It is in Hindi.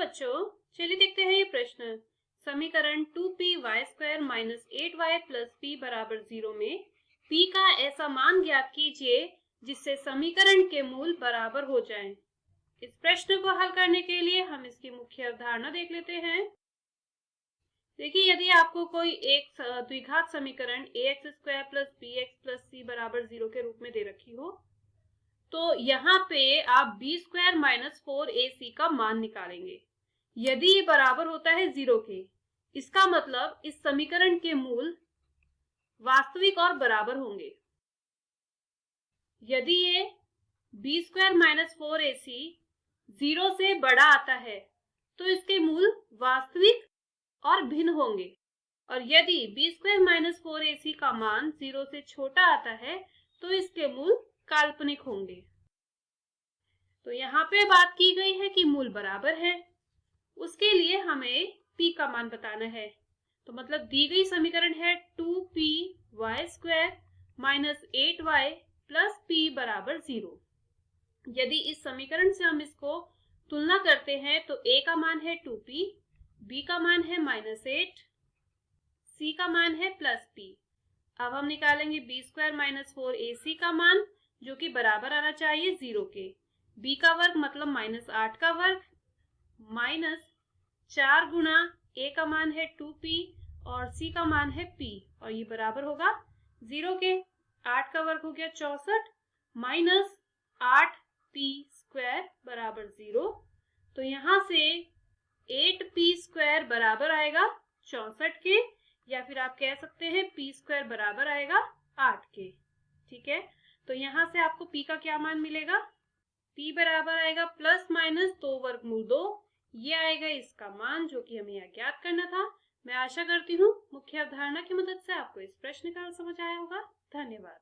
बच्चों, चलिए देखते हैं ये प्रश्न। समीकरण 2py² minus 8y plus p बराबर 0 में p का ऐसा मान ज्ञात कीजिए जिससे समीकरण के मूल बराबर हो जाएं। इस प्रश्न को हल करने के लिए हम इसकी मुख्य अवधारणा देख लेते हैं। देखिए, यदि आपको कोई एक द्विघात समीकरण ax² plus bx plus c बराबर 0 के रूप में दे रखी हो, तो यहाँ पे आप b² माइनस 4ac का मान निकालेंगे। यदि ये बराबर होता है 0 के, इसका मतलब इस समीकरण के मूल वास्तविक और बराबर होंगे। यदि ये b² माइनस 4ac 0 से बड़ा आता है तो इसके मूल वास्तविक और भिन्न होंगे, और यदि b² माइनस 4ac का मान 0 से छोटा आता है तो इसके मूल काल्पनिक होंगे। तो यहाँ पे बात की गई है कि मूल बराबर है, उसके लिए हमें p का मान बताना है। तो मतलब दी गई समीकरण है 2py² minus 8y plus p बराबर 0। यदि इस समीकरण से हम इसको तुलना करते हैं तो a का मान है 2p, b का मान है -8, c का मान है प्लस p। अब हम निकालेंगे b² माइनस 4ac का मान, जो कि बराबर आना चाहिए 0 के। b का वर्ग मतलब -8 का वर्ग माइनस 4 गुना a का मान है 2p और c का मान है p, और ये बराबर होगा 0 के। 8 का वर्ग हो गया 64 माइनस 8p² बराबर 0। तो यहाँ से 8p² बराबर आएगा 64 के, या फिर आप कह सकते हैं p² बराबर आएगा 8 के। ठीक है, तो यहाँ से आपको p का क्या मान मिलेगा? p बराबर आएगा प्लस माइनस 2 वर्गमूल 2। ये आएगा इसका मान, जो कि हमें यहाँ ज्ञात करना था। मैं आशा करती हूँ मुख्य अवधारणा की मदद से आपको इस प्रश्न का समझ आया होगा। धन्यवाद।